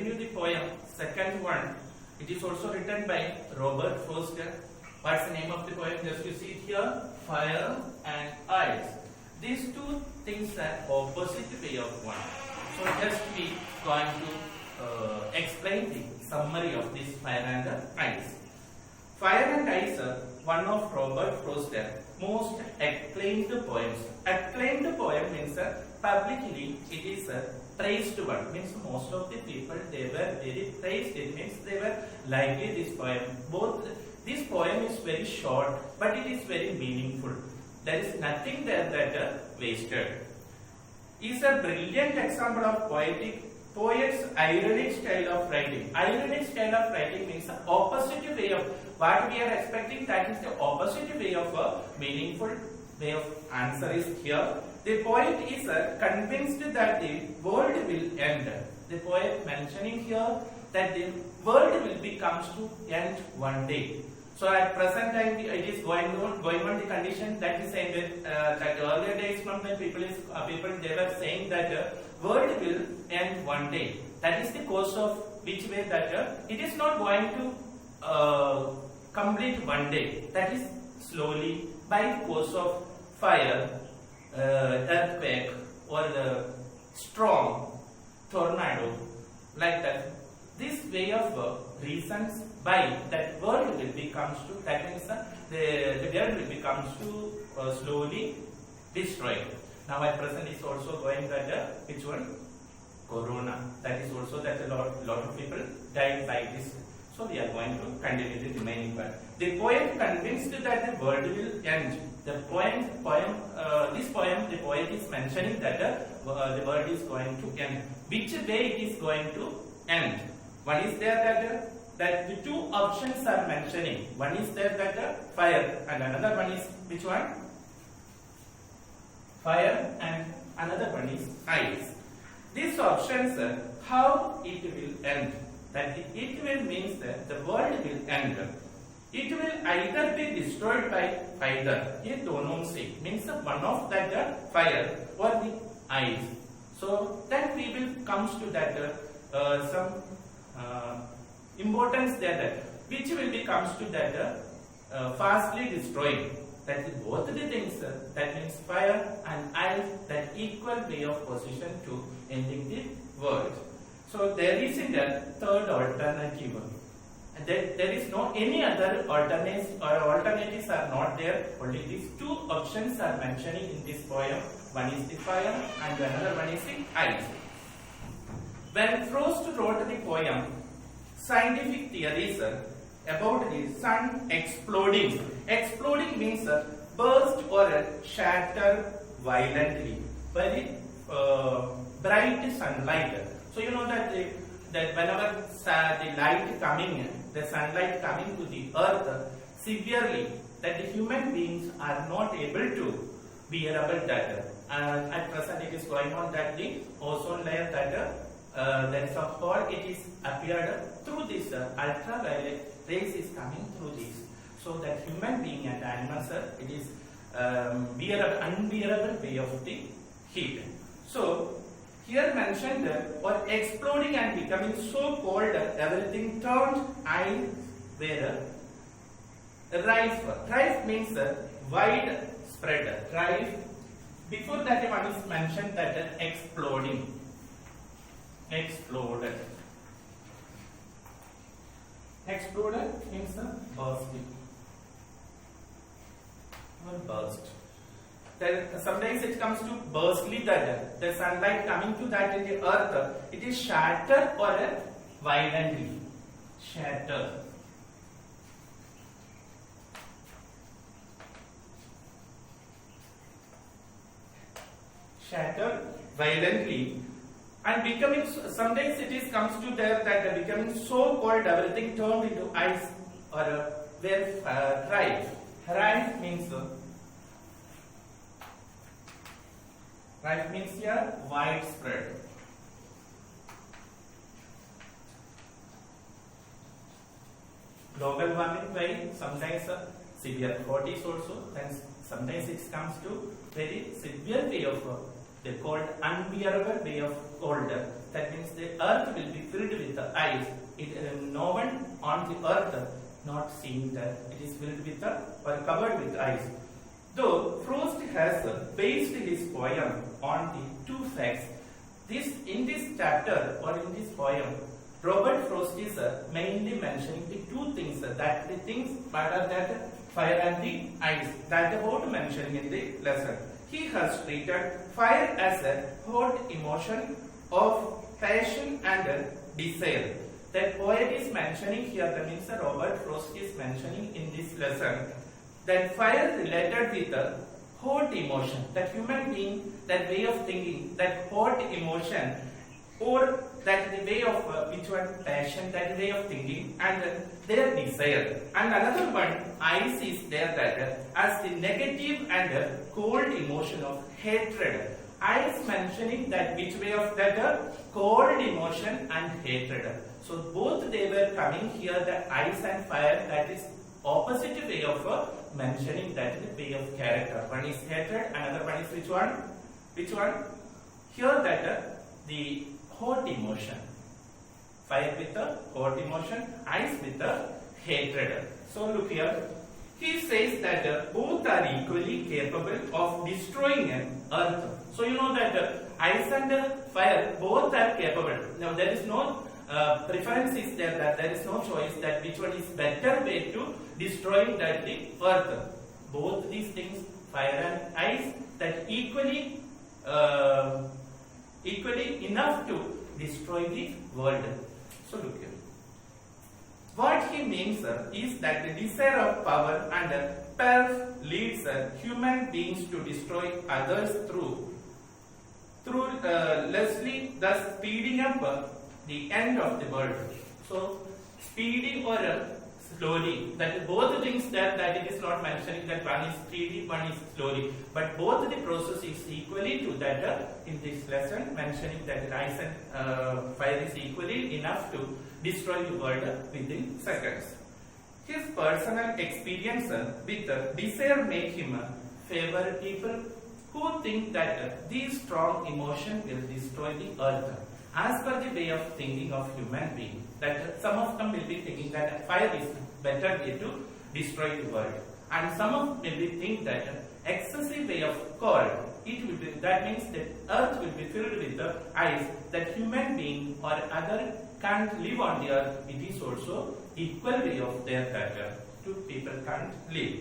you the poem. Second one, it is also written by Robert Frost. What's the name of the poem? Just you see it here, fire and ice. These two things are opposite way of one. So just we going to explain the summary of this fire and ice. Fire and Ice, one of Robert Frost's most acclaimed poems. Acclaimed poem means publicly it is praised one. Means most of the people they were very praised. It means they were liking this poem. This poem is very short, but it is very meaningful. There is nothing there that wasted. It is a brilliant example of poet's ironic style of writing. Ironic style of writing means the opposite way of what we are expecting. That is the opposite way of a meaningful way of answer is here. The poet is convinced that the world will end. The poet mentioning here that the world will be comes to end one day. So at present time it is going on the condition that is saying that earlier days from the people they were saying that world will end one day. That is the cause of which way that it is not going to complete one day. That is slowly by cause of fire, earthquake or the strong tornado like that. This way of reasons by that world will be comes to, that means the world will be comes to slowly destroyed. Now at present is also going that which one? Corona. That is also that a lot of people died by this. So we are going to continue the remaining part. The poet convinced that the world will end. The poet is mentioning that the world is going to end. Which way it is going to end? One is there that the two options are mentioning. One is there that fire, and another one is which one? Fire, and another one is ice. These options, how it will end? That it will means that the world will end. It will either be destroyed by either. Ye dono se means one of that fire or the ice. So that we will comes to that some importance there that which will be comes to that fastly destroyed. That is both the things that means fire and ice that equal way of position to ending the world. So there is in the third alternative. And there is no any other alternatives are not there. Only these two options are mentioning in this poem. One is the fire and another one is the ice. When Frost wrote the poem, scientific theories about the sun exploding. Exploding means burst or shatter violently by the bright sunlight. So you know that whenever the light coming, the sunlight coming to the earth severely, that the human beings are not able to bearable that. At present it is going on that the ozone layer that there is a hole, it is appeared through this ultraviolet rays is coming through this. So that human being and animals, it is unbearable way of the heat. So here mentioned or exploding and becoming so cold everything turned ice where rife. Rife means wide spread. Rife. Before that one is mentioned that exploding. Exploded. Exploded means bursting or burst. Then sometimes it comes to burstly that the sunlight coming to that in the earth, it is shattered or violently. Shattered. Shattered violently. And becoming, sometimes it is comes to there that becoming so cold everything turned into ice or where rife. Rife means here widespread. Global warming by sometimes severe cold is also, and sometimes it comes to very severe way of they called unbearable way of cold. That means the earth will be filled with the eyes. No one on the earth not seeing that it is filled with or covered with eyes. Though Frost has based his poem on the two facts, in this chapter or in this poem, Robert Frost is mainly mentioning the two things that the things are that fire and the ice that about mentioning in the lesson. He has treated fire as a hot emotion of passion and desire. That poet is mentioning here, that means Robert Frost is mentioning in this lesson that fire related with the hot emotion, that human being, that way of thinking, that hot emotion, or that the way of which one passion, that way of thinking, and their desire. And another one, ice is there that as the negative and cold emotion of hatred. Ice mentioning that which way of that cold emotion and hatred. So both they were coming here, the ice and fire, that is opposite way of mentioning that the way of character. One is hatred, another one is which one? Which one? Here that the hot emotion. Fire with the hot emotion, ice with the hatred. So look here. He says that both are equally capable of destroying an earth. So you know that ice and fire both are capable. Now there is no preference is there, that there is no choice that which one is better way to destroying that the earth. Both these things, fire and ice, that equally enough to destroy the world. So look here. What he means is that the desire of power and pelf leads human beings to destroy others through lessly, thus speeding up the end of the world. So speeding or slowly, that both things that it is not mentioning that one is speedy, one is slowly, but both the process is equally to that in this lesson mentioning that ice and fire is equally enough to destroy the world within seconds. His personal experience with desire make him favor people who think that these strong emotions will destroy the earth. As per the way of thinking of human being, that some of them will be thinking that fire is better way to destroy the world, and some of them will think that excessive way of cold, it will be, that means that earth will be filled with the ice, that human being or other can't live on the earth. It is also equal way of their that two people can't live.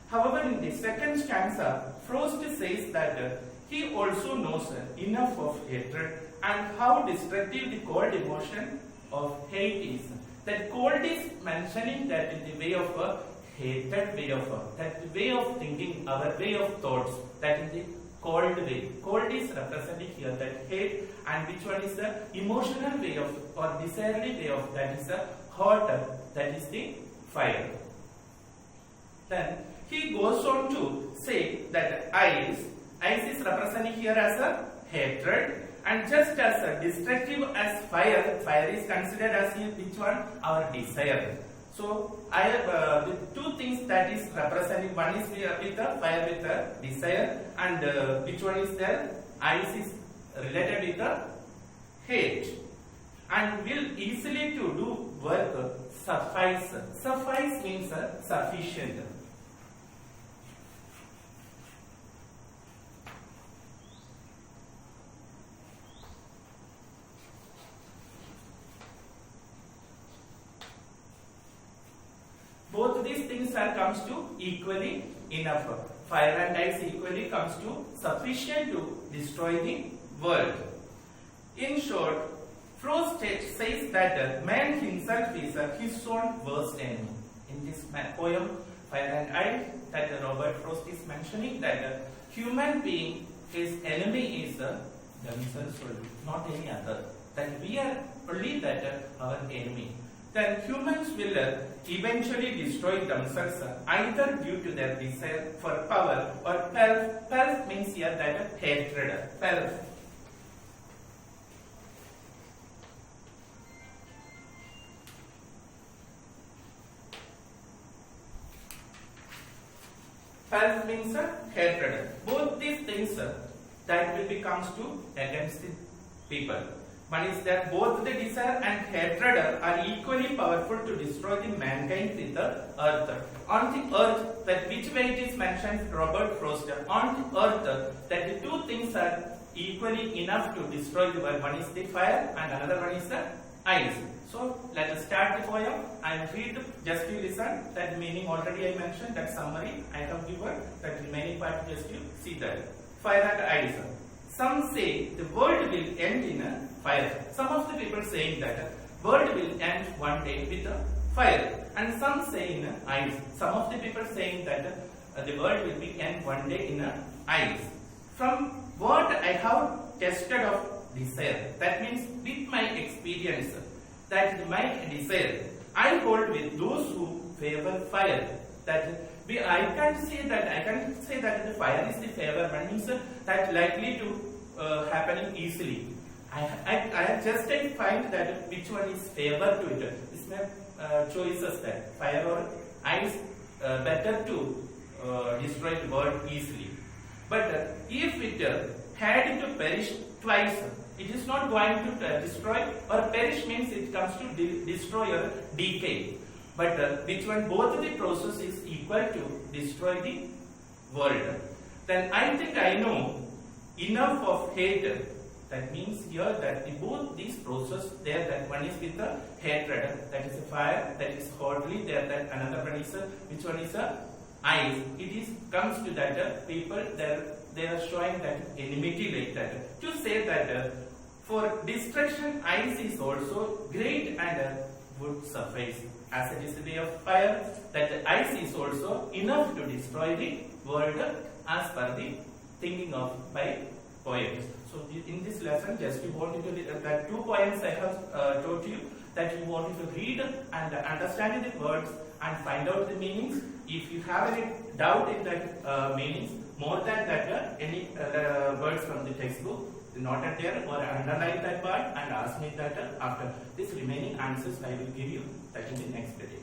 However, in the second stanza, Frost says that he also knows enough of hatred and how destructive the cold emotion of hate is. That cold is mentioning that in the way of a hated way of that way of thinking, our way of thoughts, that is the cold way. Cold is representing here that hate, and which one is the emotional way of or desirely way of, that is the hot, that is the fire. Then he goes on to say that ice is representing here as a hatred, and just as destructive as fire, fire is considered as which one? Our desire. So I have with two things that is representing. One is with the fire with the desire, and which one is there? Ice is related with the hate, and will easily to do work suffice. Suffice means sufficient. Both these things comes to equally enough. Fire and ice equally comes to sufficient to destroy the world. In short, Frost says that man himself is his own worst enemy. In this poem, Fire and Ice, that Robert Frost is mentioning that human being, his enemy is themselves only, not any other. That we are only that our enemy. Then humans will eventually destroy themselves either due to their desire for power or pelf. Pelf means here that hatred. Pelf. Pelf means hatred. Both these things that will be comes to against the people. One is that both the desire and hatred hatred are equally powerful to destroy the mankind with the earth. On the earth, that which way it is mentioned, Robert Frost, on the earth, that the two things are equally enough to destroy the world. One is the fire and another one is the ice. So let us start the poem and read, just you listen, that meaning already I mentioned, that summary I have given, that remaining part just you see that. Fire and ice. Some say the world will end in a fire. Some of the people saying that world will end one day with a fire, and some say in a ice. Some of the people saying that the world will be end one day in a ice. From what I have tested of desire, that means with my experience, that my desire, I hold with those who favor fire. That I can say that the fire is the favor one, means that likely to happening easily. I just find that which one is favor to it. It's my choices, that fire or ice better to destroy the world easily. But if it had to perish twice, it is not going to destroy, or perish means it comes to destroy or decay. But which one, both the process is equal to destroy the world. Then I think I know enough of hate. That means here that both these process there, that one is with the hatred, that is a fire, that is hotly there, that another one is which one is a ice. It is comes to that people they are showing that enmity like that. To say that for destruction ice is also great and would suffice. As it is the way of fire, that the ice is also enough to destroy the world as per the thinking of by poets. So in this lesson, just you wanted to that 2 poems I have taught you, that you wanted to read and understand the words and find out the meanings. If you have any doubt in that meanings, more than that any words from the textbook, noted there or underline that part and ask me that after this remaining answers I will give you that in the next video.